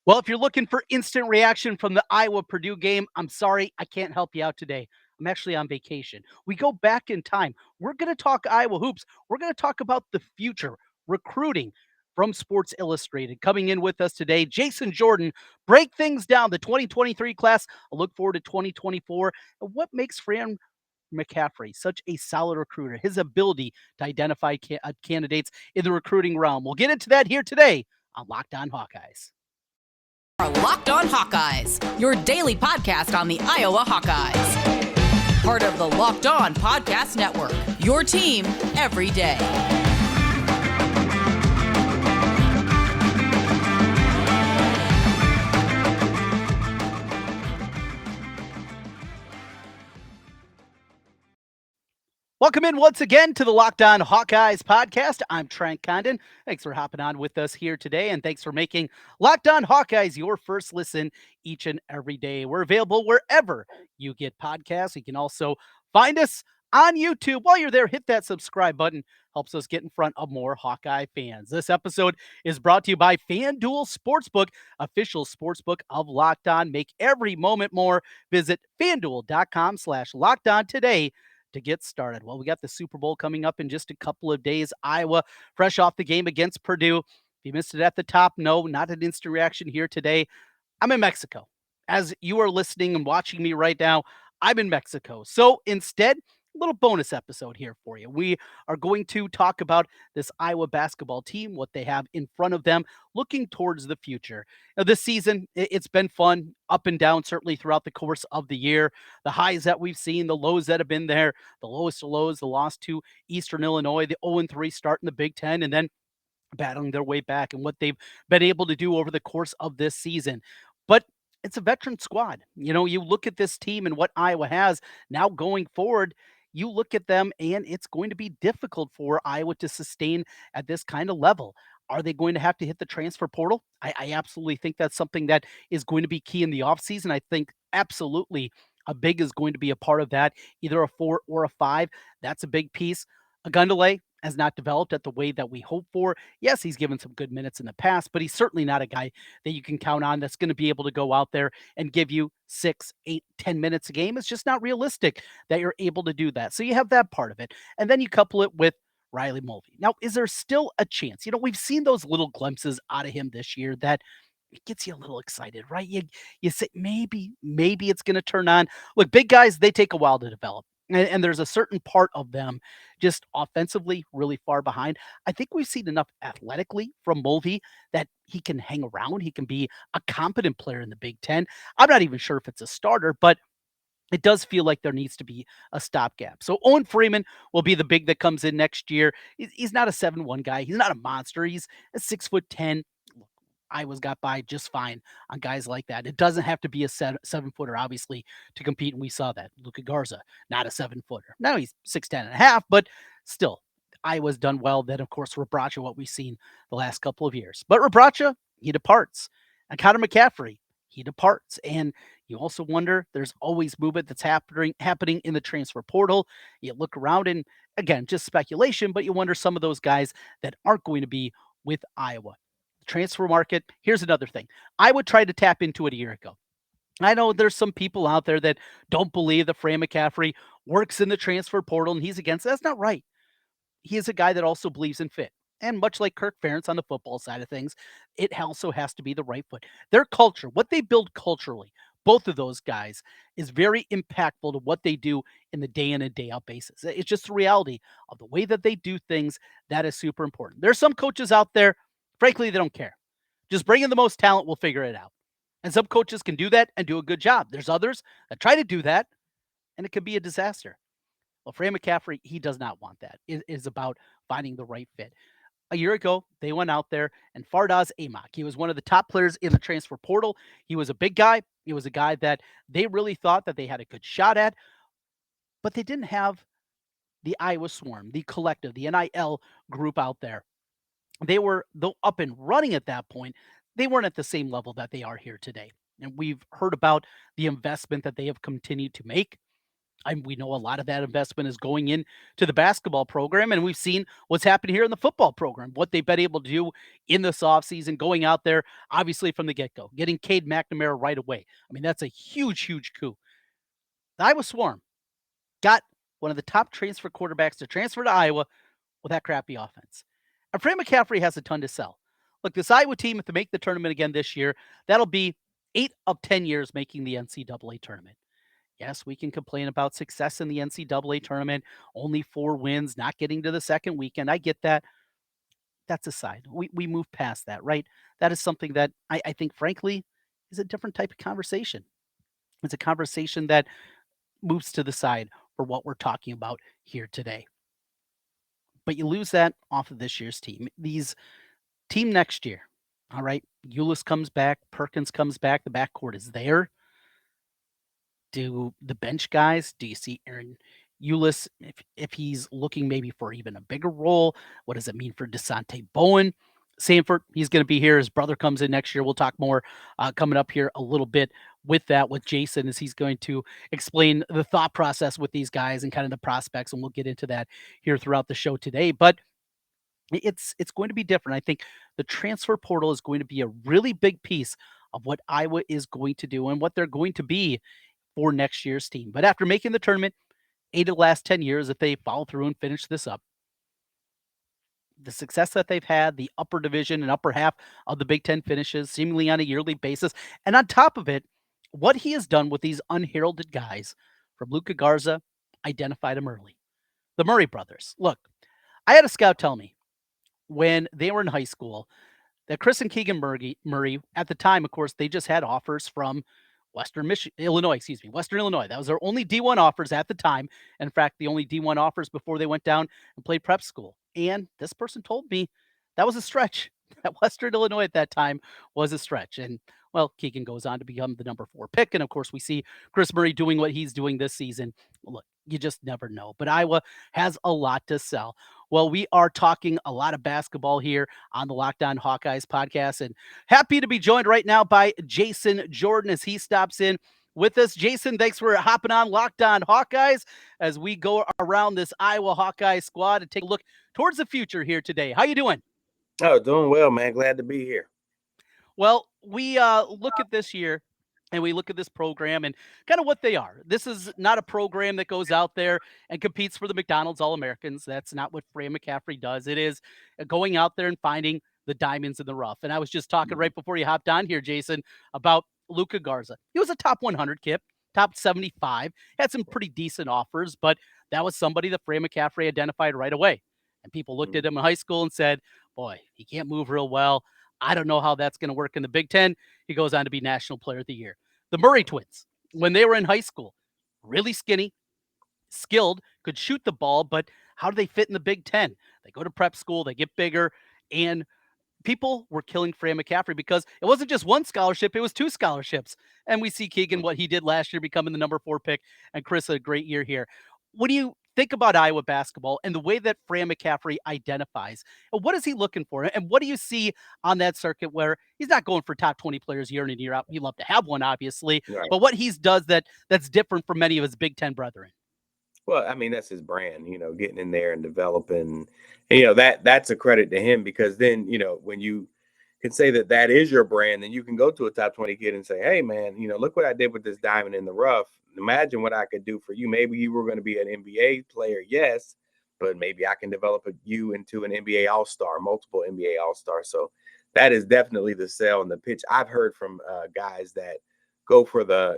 Well, if you're looking for instant reaction from the Iowa-Purdue game, I'm sorry, I can't help you out today. I'm actually on vacation. We go back in time. We're going to talk Iowa hoops. We're going to talk about the future, recruiting from Sports Illustrated. Coming in with us today, Jason Jordan. Break things down, the 2023 class. I look forward to 2024. And what makes Fran McCaffery such a solid recruiter? His ability to identify candidates in the recruiting realm. We'll get into that here today on Locked On Hawkeyes. Are Locked On Hawkeyes, your daily podcast on the Iowa Hawkeyes. Part of the Locked On Podcast Network, your team every day. Welcome in once again to the Locked On Hawkeyes podcast. I'm Trent Condon. Thanks for hopping on with us here today, and thanks for making Locked On Hawkeyes your first listen each and every day. We're available wherever you get podcasts. You can also find us on YouTube. While you're there, hit that subscribe button. Helps us get in front of more Hawkeye fans. This episode is brought to you by FanDuel Sportsbook, official sportsbook of Locked On. Make every moment more. Visit FanDuel.com/LockedOn today to get started. Well, we got the Super Bowl coming up in just a couple of days. Iowa, fresh off the game against Purdue. If you missed it at the top, no, not an instant reaction here today. I'm in Mexico. As you are listening and watching me right now, I'm in Mexico. So instead, a little bonus episode here for you. We are going to talk about this Iowa basketball team, what they have in front of them, looking towards the future. Now, this season, it's been fun, up and down, certainly throughout the course of the year. The highs that we've seen, the lows that have been there, the lowest of lows, the loss to Eastern Illinois, the 0-3 start in the Big Ten, and then battling their way back and what they've been able to do over the course of this season. But it's a veteran squad. You know, you look at this team and what Iowa has now going forward, you look at them and it's going to be difficult for Iowa to sustain at this kind of level. Are they going to have to hit the transfer portal? I absolutely think that's something that is going to be key in the offseason. I think absolutely a big is going to be a part of that, either a 4 or a 5. That's a big piece. A Gundelay has not developed at the way that we hope for. Yes, he's given some good minutes in the past, but he's certainly not a guy that you can count on that's going to be able to go out there and give you 6, 8, 10 minutes a game. It's just not realistic that you're able to do that. So you have that part of it. And then you couple it with Riley Mulvey. Now, is there still a chance? You know, we've seen those little glimpses out of him this year that it gets you a little excited, right? You say maybe it's going to turn on. Look, big guys, they take a while to develop. And there's a certain part of them just offensively really far behind. I think we've seen enough athletically from Mulvey that he can hang around. He can be a competent player in the Big Ten. I'm not even sure if it's a starter, but it does feel like there needs to be a stopgap. So Owen Freeman will be the big that comes in next year. He's not a 7'1" guy. He's not a monster. He's a 6'10". Iowa's got by just fine on guys like that. It doesn't have to be a 7-footer, obviously, to compete. And we saw that. Luka Garza, not a 7-footer. Now he's 6'10" and a half, but still, Iowa's done well. Then, of course, Rebracha, what we've seen the last couple of years. But Rebracha, he departs. And Connor McCaffery, he departs. And you also wonder, there's always movement that's happening in the transfer portal. You look around and, again, just speculation, but you wonder some of those guys that aren't going to be with Iowa. Transfer market. Here's another thing. I would try to tap into it a year ago. I know there's some people out there that don't believe that Fran McCaffery works in the transfer portal and he's against it. That's not right. He is a guy that also believes in fit. And much like Kirk Ferentz on the football side of things, it also has to be the right foot. Their culture, what they build culturally, both of those guys, is very impactful to what they do in the day in and day out basis. It's just the reality of the way that they do things that is super important. There's some coaches out there, frankly, they don't care. Just bring in the most talent, we'll figure it out. And some coaches can do that and do a good job. There's others that try to do that, and it can be a disaster. Well, Fran McCaffery, he does not want that. It is about finding the right fit. A year ago, they went out there and Fardaz Amak, he was one of the top players in the transfer portal. He was a big guy. He was a guy that they really thought that they had a good shot at, but they didn't have the Iowa Swarm, the collective, the NIL group out there. They were, though, up and running at that point. They weren't at the same level that they are here today. And we've heard about the investment that they have continued to make. We know a lot of that investment is going in to the basketball program, and we've seen what's happened here in the football program, what they've been able to do in this offseason, going out there, obviously from the get-go, getting Cade McNamara right away. I mean, that's a huge, huge coup. The Iowa Swarm got one of the top transfer quarterbacks to transfer to Iowa with that crappy offense. And Fran McCaffery has a ton to sell. Look, this Iowa team, if they make the tournament again this year, that'll be 8 of 10 years making the NCAA tournament. Yes, we can complain about success in the NCAA tournament, only 4 wins, not getting to the second weekend. I get that. That's aside. We move past that, right? That is something that I think, frankly, is a different type of conversation. It's a conversation that moves to the side for what we're talking about here today. But you lose that off of this year's team. These team next year, all right, Eulis comes back, Perkins comes back, the backcourt is there. Do the bench guys, do you see Aaron Eulis if he's looking maybe for even a bigger role? What does it mean for Desante Bowen? Sandfort, he's going to be here. His brother comes in next year. We'll talk more coming up here a little bit with that with Jason as he's going to explain the thought process with these guys and kind of the prospects, and we'll get into that here throughout the show today. But it's going to be different. I think the transfer portal is going to be a really big piece of what Iowa is going to do and what they're going to be for next year's team. But after making the tournament 8 of the last 10 years, if they follow through and finish this up, the success that they've had, the upper division and upper half of the Big Ten finishes, seemingly on a yearly basis, and on top of it, what he has done with these unheralded guys, from Luka Garza, identified him early. The Murray brothers. Look, I had a scout tell me when they were in high school that Chris and Keegan Murray, at the time, of course, they just had offers from Western Illinois. That was their only D1 offers at the time. In fact, the only D1 offers before they went down and played prep school. And this person told me that was a stretch. That Western Illinois at that time was a stretch. And well, Keegan goes on to become the number 4 pick. And of course, we see Chris Murray doing what he's doing this season. Look, you just never know. But Iowa has a lot to sell. Well, we are talking a lot of basketball here on the Locked On Hawkeyes podcast, and happy to be joined right now by Jason Jordan as he stops in with us. Jason, thanks for hopping on Locked On Hawkeyes as we go around this Iowa Hawkeye squad and take a look towards the future here today. How you doing? Oh, doing well, man. Glad to be here. Well, we look at this year and we look at this program and kind of what they are. This is not a program that goes out there and competes for the McDonald's All-Americans. That's not what Fran McCaffery does. It is going out there and finding the diamonds in the rough. And I was just talking right before you hopped on here, Jason, about Luka Garza. He was a top 100 kid, top 75, had some pretty decent offers, but that was somebody that Fran McCaffery identified right away. And people looked at him in high school and said, boy, he can't move real well. I don't know how that's going to work in the Big Ten. He goes on to be National Player of the Year. The Murray twins, when they were in high school, really skinny, skilled, could shoot the ball, but how do they fit in the Big Ten? They go to prep school, they get bigger, and people were killing Fran McCaffery because it wasn't just one scholarship, it was 2 scholarships. And we see Keegan, what he did last year, becoming the number 4 pick, and Chris a great year here. What do you think about Iowa basketball and the way that Fran McCaffery identifies? And what is he looking for? And what do you see on that circuit where he's not going for top 20 players year in and year out? He'd love to have one, obviously, Right. but what he does that's different from many of his Big Ten brethren. Well, I mean, that's his brand, getting in there and developing. And, that's a credit to him because then, when you can say that is your brand, then you can go to a top 20 kid and say, hey, man, look what I did with this diamond in the rough. Imagine what I could do for you. Maybe you were going to be an NBA player, yes, but maybe I can develop you into an NBA All-Star, multiple NBA All-Stars. So that is definitely the sell and the pitch. I've heard from guys that go for the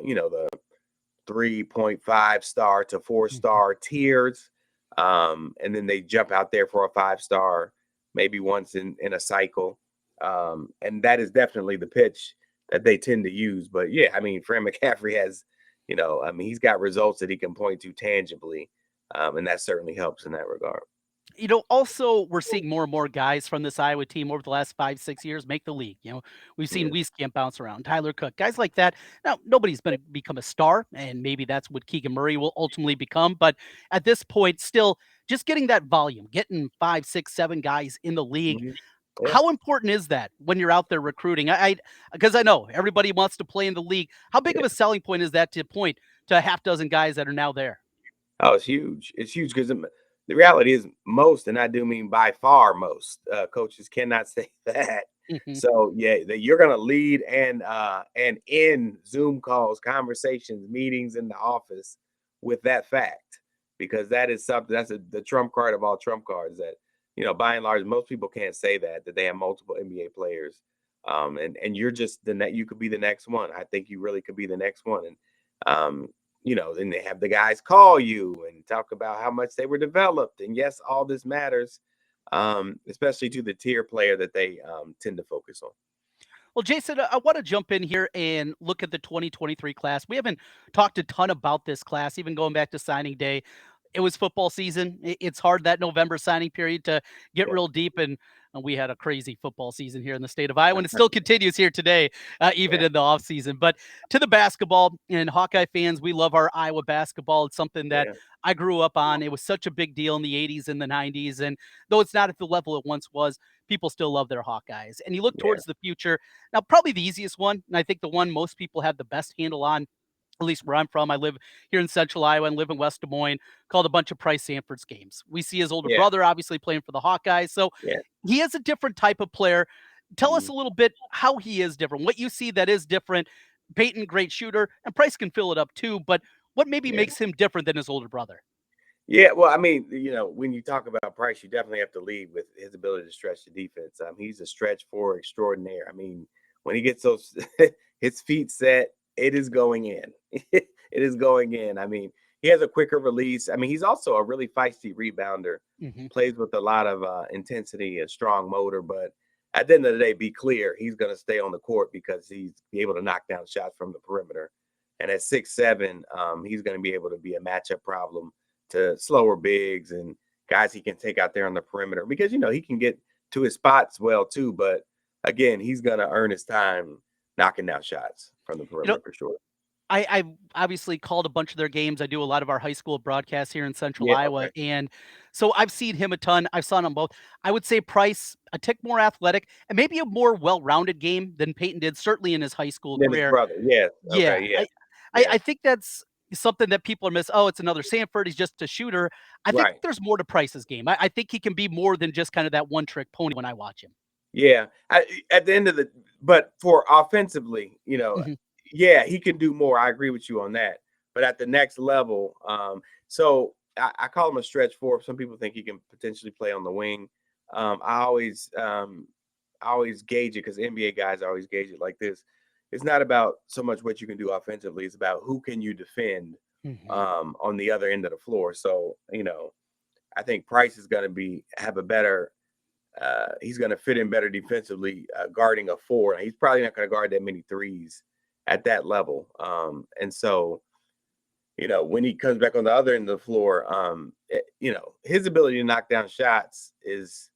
3.5 star to 4-star tiers. And then they jump out there for a 5-star, maybe once in a cycle. And that is definitely the pitch that they tend to use. But yeah, I mean, Fran McCaffery has, he's got results that he can point to tangibly. And that certainly helps in that regard. Also, we're seeing more and more guys from this Iowa team over the last 5-6 years make the league. We've seen Wieskamp bounce around, Tyler Cook, guys like that. Now, nobody's going to become a star, and maybe that's what Keegan Murray will ultimately become. But at this point, still just getting that volume, getting 5, 6, 7 guys in the league. Yeah. How important is that when you're out there recruiting? Because I know everybody wants to play in the league. How big of a selling point is that to point to a half dozen guys that are now there? Oh, it's huge. It's huge because the reality is most, and I do mean by far most, coaches cannot say that. Mhm. So yeah, that you're gonna lead and end Zoom calls, conversations, meetings in the office with that fact, because that is something that's the trump card of all trump cards. That by and large, most people can't say that they have multiple NBA players, and you're just the net. You could be the next one. I think you really could be the next one, and um, then they have the guys call you and talk about how much they were developed. And yes, all this matters, especially to the tier player that they tend to focus on. Well, Jason, I want to jump in here and look at the 2023 class. We haven't talked a ton about this class, even going back to signing day. It was football season. It's hard that November signing period to get Yeah. real deep, and we had a crazy football season here in the state of Iowa, and it still continues here today, even Yeah. in the off season. But to the basketball and Hawkeye fans, we love our Iowa basketball. It's something that Yeah. I grew up on. It was such a big deal in the 80s and the 90s, and though it's not at the level it once was, people still love their Hawkeyes. And you look Yeah. towards the future. Now, probably the easiest one, and I think the one most people have the best handle on, at least where I'm from. I live here in central Iowa and live in West Des Moines, called a bunch of Pryce Sandfort's games. We see his older Yeah. brother obviously playing for the Hawkeyes. So Yeah. he is a different type of player. Tell us Mhm. a little bit how he is different, what you see that is different. Peyton, great shooter, and Pryce can fill it up too, but what maybe Yeah. makes him different than his older brother? Yeah, well, I mean, when you talk about Price, you definitely have to lead with his ability to stretch the defense. He's a stretch four extraordinaire. I mean, when he gets those his feet set, it is going in. It is going in. I mean, he has a quicker release. I mean, he's also a really feisty rebounder. Hmm. Plays with a lot of intensity and strong motor, but at the end of the day, be clear, he's going to stay on the court because he's be able to knock down shots from the perimeter. And at 6'7", he's going to be able to be a matchup problem to slower bigs and guys he can take out there on the perimeter because he can get to his spots well too. But again, he's gonna earn his time knocking down shots from the You know, perimeter for sure. I obviously called a bunch of their games. I do a lot of our high school broadcasts here in central Yeah, Iowa, okay. and so I've seen him a ton. I've saw him both. I would say Price a tick more athletic and maybe a more well-rounded game than Peyton did, certainly in his high school Then his career. brother. Yeah. Okay. Yeah, Yeah. I Yeah. think that's something that people are miss. Oh, it's another Sanford. He's just a shooter. I think Right. there's more to Price's game. I think he can be more than just kind of that one-trick pony when I watch him. Yeah. At the end of the, but for offensively, Mhm. yeah, he can do more. I agree with you on that. But at the next level, so I call him a stretch four. Some people think he can potentially play on the wing. I always gauge it because NBA guys always gauge it like this. It's not about so much what you can do offensively. It's about who can you defend Mhm. on the other end of the floor. So I think Price is going to have a better. He's going to fit in better defensively, guarding a four. He's probably not going to guard that many threes at that level. And so, when he comes back on the other end of the floor, his ability to knock down shots is.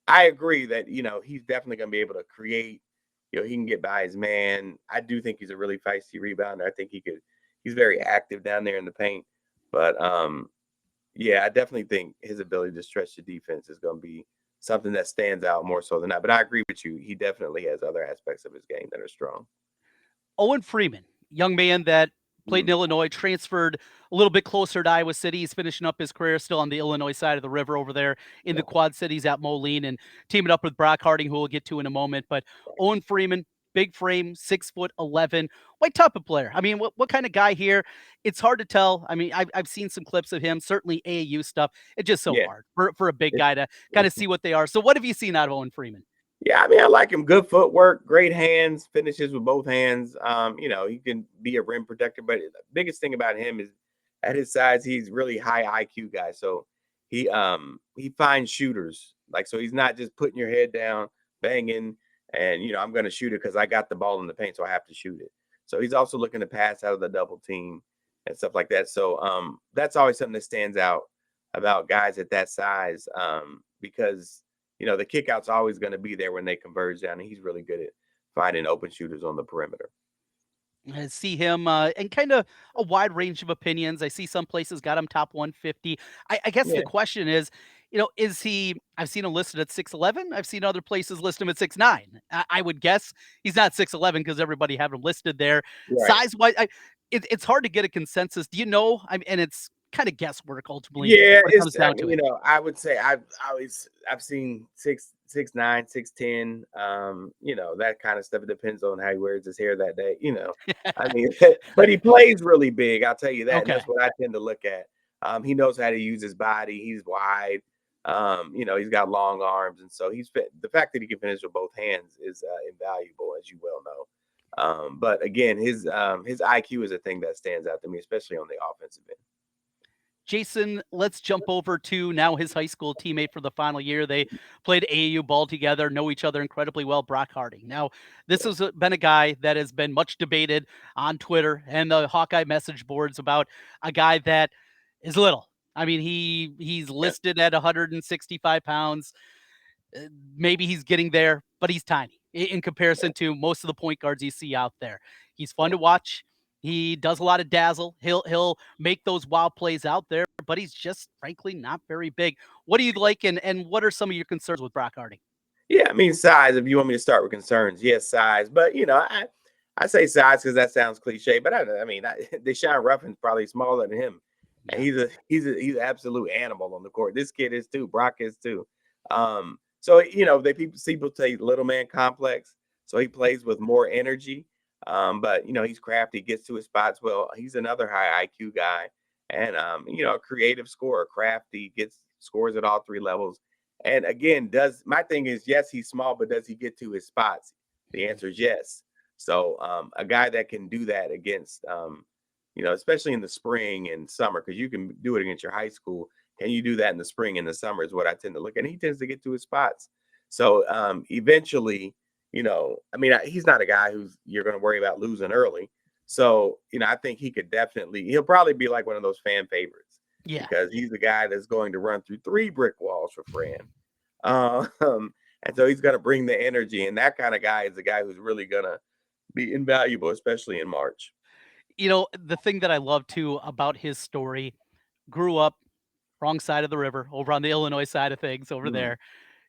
I agree that he's definitely going to be able to create. He can get by his man. I do think he's a really feisty rebounder. I think he could. He's very active down there in the paint. But yeah, I definitely think his ability to stretch the defense is going to be something that stands out more so than that. But I agree with you. He definitely has other aspects of his game that are strong. Owen Freeman, young man that played in Mhm. Illinois, transferred a little bit closer to Iowa City. He's finishing up his career still on the Illinois side of the river over there in the Yeah. Quad Cities at Moline and teaming up with Brock Harding, who we'll get to in a moment. But Owen Freeman, big frame, 6'11". What type of player? I mean, what kind of guy here? It's hard to tell. I mean, I've seen some clips of him, certainly AAU stuff. It's just so Yeah. hard for a big It's, guy to kind of see what they are. So what have you seen out of Owen Freeman? Yeah, I mean, I like him. Good footwork, great hands, finishes with both hands. He can be a rim protector, but the biggest thing about him is at his size, he's really high IQ guy. So he finds shooters. Like so he's not just putting your head down, banging, and I'm gonna shoot it because I got the ball in the paint, so I have to shoot it. So he's also looking to pass out of the double team and stuff like that. So that's always something that stands out about guys at that size. Because the kickout's always going to be there when they converge down, and he's really good at finding open shooters on the perimeter. I see him and kind of a wide range of opinions. I see some places got him top 150. I guess the Yeah, question is, is he? I've seen him listed at 6'11". I've seen other places list him at 6'9". I would guess he's not 6'11 because everybody have him listed there. right. Size wise, it's hard to get a consensus. Do you know? I mean, and it's kind of guesswork ultimately Yeah, when it comes it's down to it. I would say I've seen 6'9", 6'10", that kind of stuff. It depends on how he wears his hair that day, I mean, but he plays really big, I'll tell you that, and Okay. that's what I tend to look at. He knows how to use his body. He's wide. He's got long arms, and so the fact that he can finish with both hands is invaluable, as you well know. But again, his IQ is a thing that stands out to me, especially on the offensive end. Jason, let's jump over to now his high school teammate for the final year. They played AAU ball together, know each other incredibly well, Brock Harding. Now, this has been a guy that has been much debated on Twitter and the Hawkeye message boards about a guy that is little. I mean, he's Yeah, listed at 165 pounds. Maybe he's getting there, but he's tiny in comparison to most of the point guards you see out there. He's fun yeah. to watch. He does a lot of dazzle. He'll make those wild plays out there, but he's just frankly not very big. What do you like, and what are some of your concerns with Brock Harding? Yeah, I mean size. If you want me to start with concerns, yes, size. But I say size because that sounds cliche. But Deshaun Ruffin's probably smaller than him, and Yeah. he's an absolute animal on the court. This kid is too. Brock is too. So people say little man complex. So he plays with more energy. But he's crafty, gets to his spots well. He's another high IQ guy, and a creative scorer, crafty, scores at all three levels. And again, my thing is, yes, he's small, but does he get to his spots? The answer is yes. So a guy that can do that against, especially in the spring and summer, because you can do it against your high school. Can you do that in the spring and the summer is what I tend to look at. And he tends to get to his spots. So eventually, he's not a guy who's you're going to worry about losing early. So, I think he'll probably be like one of those fan favorites Yeah. because he's the guy that's going to run through 3 brick walls for Fran. And so he's going to bring the energy. And that kind of guy is the guy who's really going to be invaluable, especially in March. The thing that I love too about his story, grew up wrong side of the river over on the Illinois side of things over Mhm, there.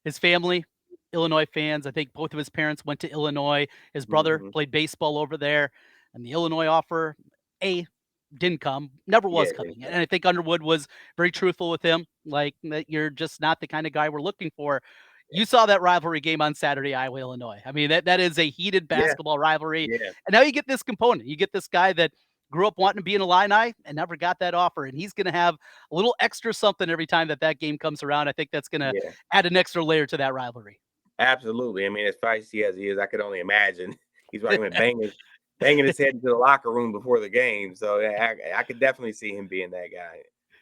His family, Illinois fans. I think both of his parents went to Illinois. His brother mhm. played baseball over there, and the Illinois offer didn't come, never Yeah, was coming. And I think Underwood was very truthful with him, like that you're just not the kind of guy we're looking for. You saw that rivalry game on Saturday, Iowa, Illinois. I mean, that is a heated yeah, basketball rivalry. yeah, And now you get this component. You get this guy that grew up wanting to be an Illini and never got that offer. And he's going to have a little extra something every time that game comes around. I think that's going to yeah. add an extra layer to that rivalry. Absolutely. I mean, as feisty as he is, I could only imagine he's probably been banging his head into the locker room before the game. So yeah, I could definitely see him being that guy.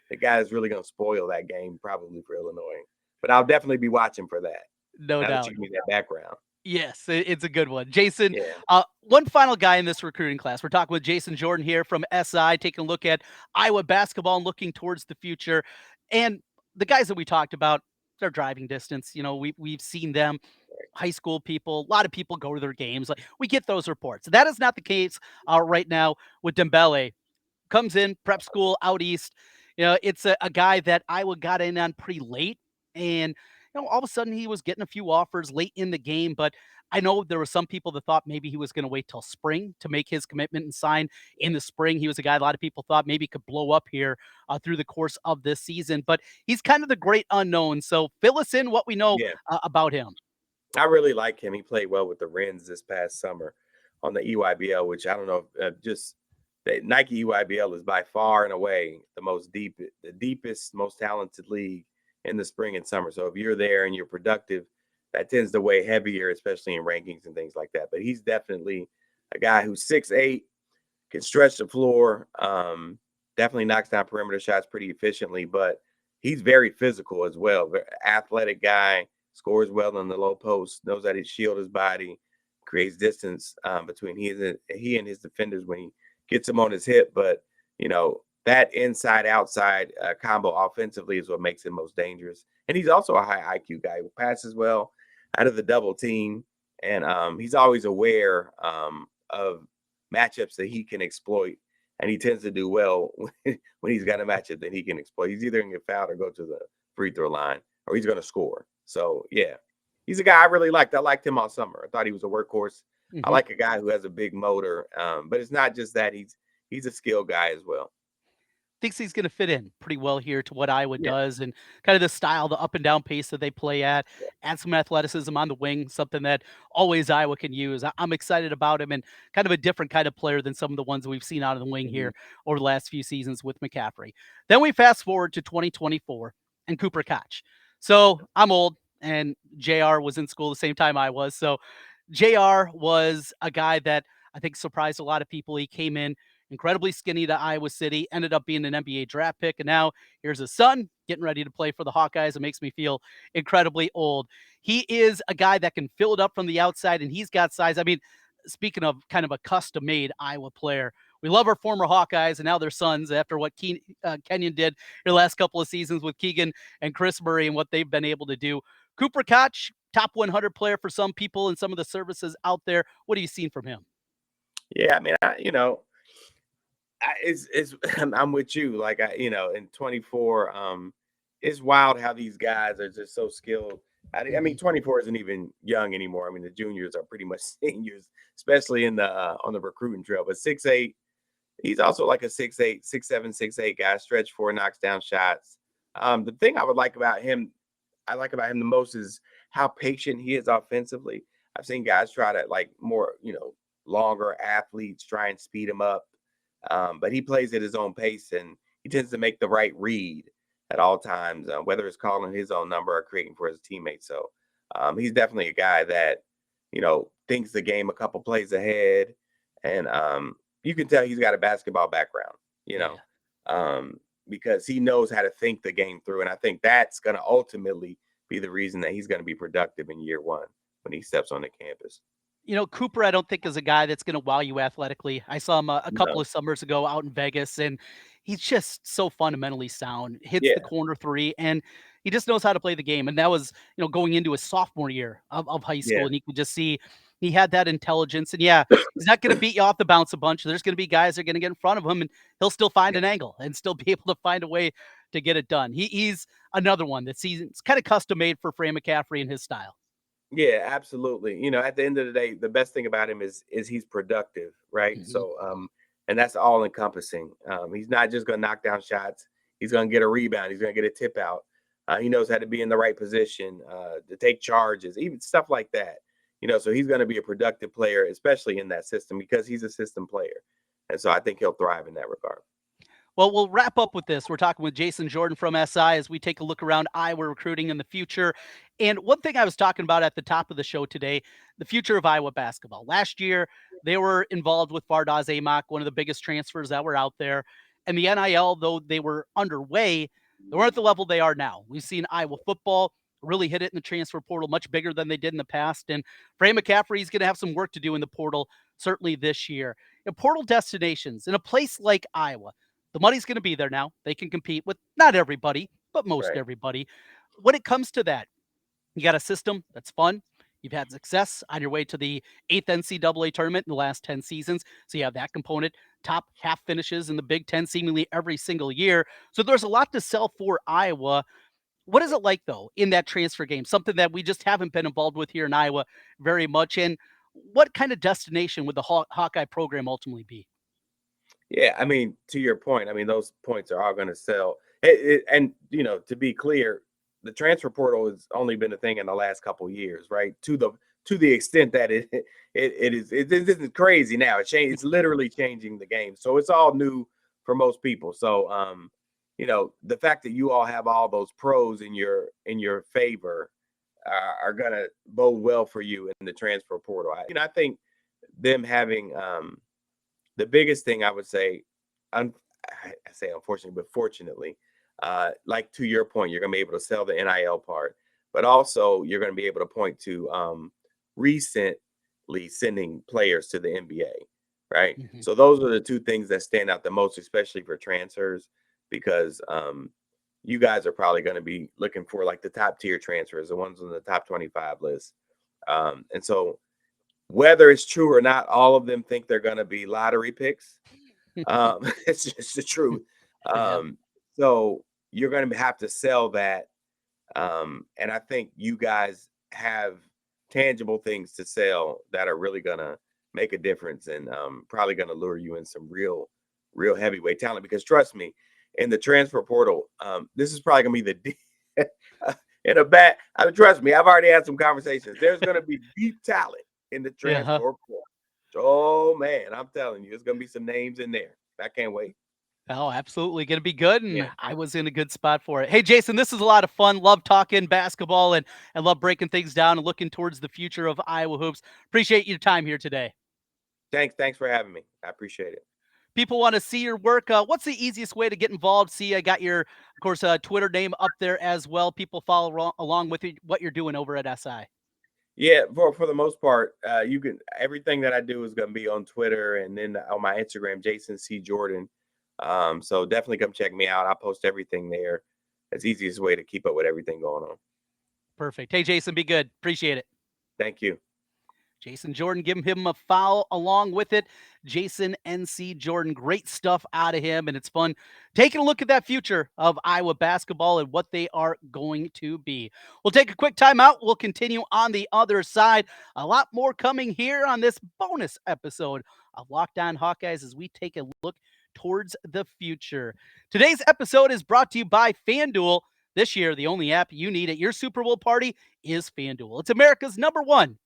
The guy is really going to spoil that game probably for Illinois. But I'll definitely be watching for that. No Now that you doubt. give me that background. Yes, it's a good one. Jason, Yeah. one final guy in this recruiting class. We're talking with Jason Jordan here from SI, taking a look at Iowa basketball and looking towards the future. And the guys that we talked about, their driving distance. We've seen them, high school people. A lot of people go to their games. Like we get those reports. That is not the case right now with Dembele. Comes in prep school out east. It's a guy that Iowa got in on pretty late, and all of a sudden he was getting a few offers late in the game. But I know there were some people that thought maybe he was going to wait till spring to make his commitment and sign in the spring. He was a guy a lot of people thought maybe could blow up here through the course of this season, but he's kind of the great unknown. So fill us in what we know Yeah. about him. I really like him. He played well with the Wrens this past summer on the EYBL, which I don't know, just the Nike EYBL is by far and away the deepest, most talented league in the spring and summer. So if you're there and you're productive, that tends to weigh heavier, especially in rankings and things like that. But he's definitely a guy who's 6'8", can stretch the floor, definitely knocks down perimeter shots pretty efficiently, but he's very physical as well. Very athletic guy, scores well in the low post, knows how to shield his body, creates distance between he and his defenders when he gets him on his hip. But, that inside-outside combo offensively is what makes him most dangerous. And he's also a high IQ guy who passes well out of the double team. And he's always aware of matchups that he can exploit. And he tends to do well when he's got a matchup that he can exploit. He's either going to get fouled or go to the free throw line, or he's going to score. So, yeah, he's a guy I really liked. I liked him all summer. I thought he was a workhorse. I Mhm. like a guy who has a big motor. But it's not just that. He's a skill guy as well. thinks he's going to fit in pretty well here to what Iowa Yeah. does and kind of the style, the up and down pace that they play at, add some athleticism on the wing, something that always Iowa can use. I'm excited about him and kind of a different kind of player than some of the ones we've seen out of the wing Mhm. here over the last few seasons with McCaffery. Then we fast forward to 2024 and Cooper Koch. So I'm old and JR was in school the same time I was. So JR was a guy that I think surprised a lot of people. He came in incredibly skinny to Iowa City, ended up being an NBA draft pick, and now here's his son getting ready to play for the Hawkeyes. It makes me feel incredibly old. He is a guy that can fill it up from the outside, and he's got size. I mean, speaking of kind of a custom-made Iowa player, we love our former Hawkeyes and now their sons after what Kenyon did the last couple of seasons with Keegan and Chris Murray and what they've been able to do. Cooper Koch, top 100 player for some people and some of the services out there. What have you seen from him? Yeah, I mean, it's I'm with you. Like in 24, it's wild how these guys are just so skilled. I mean, 24 isn't even young anymore. I mean, the juniors are pretty much seniors, especially in the on the recruiting trail. But 6'8", he's also like a 6'8", 6'7", 6'8" guy. Stretch four, knocks down shots. The thing I like about him the most is how patient he is offensively. I've seen guys try to like more, longer athletes try and speed him up. But he plays at his own pace and he tends to make the right read at all times, whether it's calling his own number or creating for his teammates. So he's definitely a guy that, thinks the game a couple plays ahead. And you can tell he's got a basketball background, Yeah. because he knows how to think the game through. And I think that's going to ultimately be the reason that he's going to be productive in year one when he steps on the campus. Cooper, I don't think is a guy that's going to wow you athletically. I saw him a couple No. of summers ago out in Vegas, and he's just so fundamentally sound. Hits the Yeah. corner three, and he just knows how to play the game. And that was, going into his sophomore year of high school, Yeah. and you could just see he had that intelligence. And yeah, he's not going to beat you off the bounce a bunch. There's going to be guys that are going to get in front of him, and he'll still find an angle and still be able to find a way to get it done. He's another one that season's kind of custom made for Fran McCaffery and his style. Yeah, absolutely. At the end of the day, the best thing about him is he's productive, right? Mhm. So, and that's all encompassing. He's not just going to knock down shots. He's going to get a rebound. He's going to get a tip out. He knows how to be in the right position, to take charges, even stuff like that. So he's going to be a productive player, especially in that system because he's a system player. And so I think he'll thrive in that regard. Well, we'll wrap up with this. We're talking with Jason Jordan from SI as we take a look around Iowa recruiting in the future. And one thing I was talking about at the top of the show today, the future of Iowa basketball. Last year, they were involved with Vardaz Amok, one of the biggest transfers that were out there. And the NIL, though they were underway, they weren't at the level they are now. We've seen Iowa football really hit it in the transfer portal much bigger than they did in the past. And Fran McCaffery is going to have some work to do in the portal, certainly this year. And portal destinations in a place like Iowa, the money's going to be there now. They can compete with not everybody, but most Right. everybody. When it comes to that, you got a system that's fun. You've had success on your way to the 8th NCAA tournament in the last 10 seasons. So you have that component. Top half finishes in the Big Ten seemingly every single year. So there's a lot to sell for Iowa. What is it like, though, in that transfer game? Something that we just haven't been involved with here in Iowa very much. And what kind of destination would the Hawkeye program ultimately be? Yeah, I mean, to your point, I mean, those points are all going to sell. And to be clear, the transfer portal has only been a thing in the last couple of years, right? To the extent that it isn't crazy now. It's literally changing the game. So it's all new for most people. So the fact that you all have all those pros in your favor are going to bode well for you in the transfer portal. I think them having the biggest thing I would say, I say unfortunately, but fortunately, like to your point, you're going to be able to sell the NIL part, but also you're going to be able to point to recently sending players to the NBA, right? Mhm. So those are the two things that stand out the most, especially for transfers, because you guys are probably going to be looking for like the top tier transfers, the ones on the top 25 list. And so whether it's true or not, all of them think they're going to be lottery picks. It's just the truth. Yeah. So you're going to have to sell that. And I think you guys have tangible things to sell that are really going to make a difference and probably going to lure you in some real heavyweight talent. Because trust me, in the transfer portal. This is probably going to be the in a bad. I mean, trust me, I've already had some conversations. There's going to be deep talent in the Yeah. transfer portal. Oh man, I'm telling you, there's going to be some names in there. I can't wait. Oh, absolutely. Going to be good. Yeah. And I was in a good spot for it. Hey, Jason, this is a lot of fun. Love talking basketball and love breaking things down and looking towards the future of Iowa hoops. Appreciate your time here today. Thanks for having me. I appreciate it. People want to see your work. What's the easiest way to get involved? See, I got your, of course, Twitter name up there as well. People follow along with what you're doing over at SI. Yeah, for the most part, you can everything that I do is going to be on Twitter and then on my Instagram, Jason C Jordan. So definitely come check me out. I post everything there. It's the easiest way to keep up with everything going on. Perfect. Hey, Jason, be good. Appreciate it. Thank you. Jason Jordan, give him a foul along with it. Jason NC Jordan, great stuff out of him. And it's fun taking a look at that future of Iowa basketball and what they are going to be. We'll take a quick timeout. We'll continue on the other side. A lot more coming here on this bonus episode of Locked On Hawkeyes as we take a look towards the future. Today's episode is brought to you by FanDuel. This year, the only app you need at your Super Bowl party is FanDuel. It's America's #1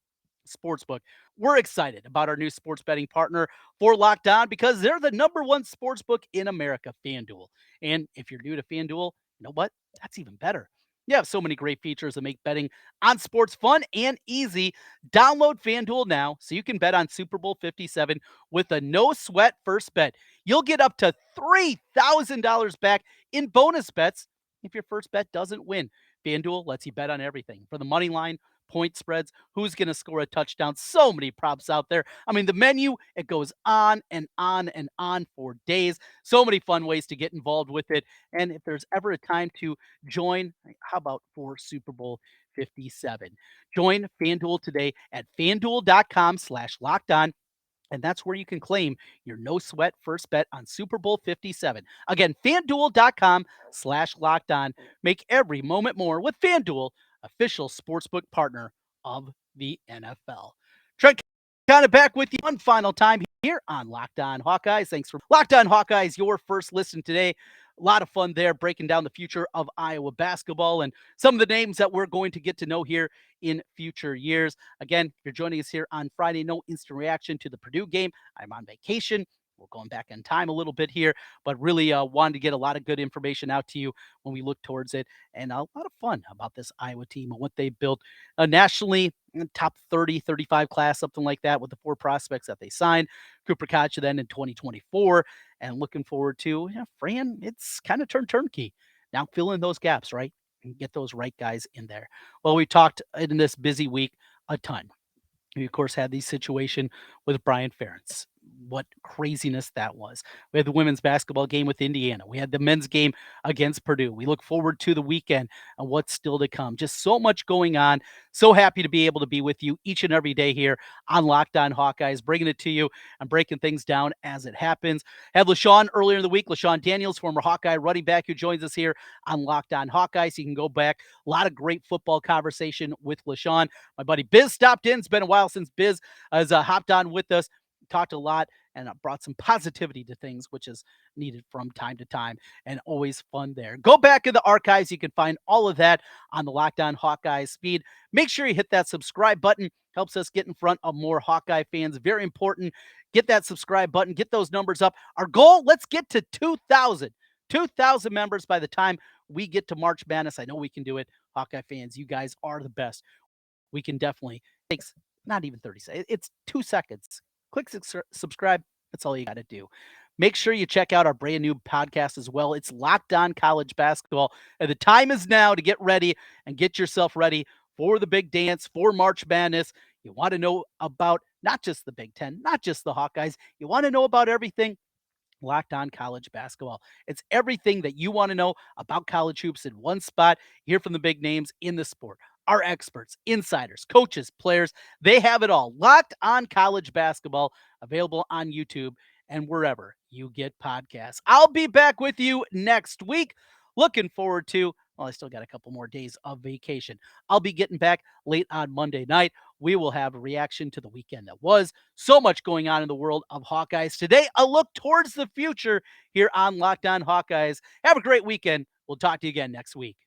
sportsbook. We're excited about our new sports betting partner for Locked On because they're the #1 sportsbook in America, FanDuel. And if you're new to FanDuel, you know what? That's even better. You have so many great features that make betting on sports fun and easy. Download FanDuel now so you can bet on Super Bowl 57 with a no sweat first bet. You'll get up to $3,000 back in bonus bets if your first bet doesn't win. FanDuel lets you bet on everything from the money line, point spreads, who's going to score a touchdown. So many props out there. I mean, the menu, it goes on and on and on for days. So many fun ways to get involved with it. And if there's ever a time to join, how about for Super Bowl 57? Join FanDuel today at fanduel.com/lockedon. And that's where you can claim your no sweat first bet on Super Bowl 57. Again, fanduel.com/lockedon. Make every moment more with FanDuel, official sportsbook partner of the NFL. Trent kind of back with you one final time here on Locked On Hawkeyes. Thanks for Locked On Hawkeyes, your first listen today. A lot of fun there breaking down the future of Iowa basketball and some of the names that we're going to get to know here in future years. Again, you're joining us here on Friday. No instant reaction to the Purdue game. I'm on vacation. We're going back in time a little bit here, but really wanted to get a lot of good information out to you when we look towards it, and a lot of fun about this Iowa team and what they built nationally, top 30, 35 class, something like that, with the 4 prospects that they signed. Cooper Koch then in 2024, and looking forward to, Fran, it's kind of turnkey. Now fill in those gaps, right? And get those right guys in there. Well, we talked in this busy week a ton. We, of course, had the situation with Brian Ferentz. What craziness that was. We had the women's basketball game with Indiana. We had the men's game against Purdue. We look forward to the weekend and what's still to come. Just so much going on. So happy to be able to be with you each and every day here on Locked On Hawkeyes, bringing it to you and breaking things down as it happens. Had LaShawn earlier in the week, LaShawn Daniels, former Hawkeye running back, who joins us here on Locked On Hawkeyes. You can go back. A lot of great football conversation with LaShawn. My buddy Biz stopped in. It's been a while since Biz has hopped on with us. Talked a lot and brought some positivity to things, which is needed from time to time and always fun there. Go back in the archives. You can find all of that on the Locked On Hawkeyes feed. Make sure you hit that subscribe button. Helps us get in front of more Hawkeye fans. Very important. Get that subscribe button. Get those numbers up. Our goal, let's get to 2,000. 2,000 members by the time we get to March Madness. I know we can do it. Hawkeye fans, you guys are the best. We can definitely. Takes not even 30 seconds. It's 2 seconds. Click subscribe. That's all you got to do. Make sure you check out our brand new podcast as well. It's Locked On College Basketball. And the time is now to get ready and get yourself ready for the big dance, for March Madness. You want to know about not just the Big Ten, not just the Hawkeyes. You want to know about everything. Locked On College Basketball. It's everything that you want to know about college hoops in one spot. Hear from the big names in the sport. Our experts, insiders, coaches, players, they have it all. Locked On College Basketball, available on YouTube and wherever you get podcasts. I'll be back with you next week. Looking forward to, well, I still got a couple more days of vacation. I'll be getting back late on Monday night. we will have a reaction to the weekend that was. So much going on in the world of Hawkeyes today. A look towards the future here on Locked On Hawkeyes. Have a great weekend. We'll talk to you again next week.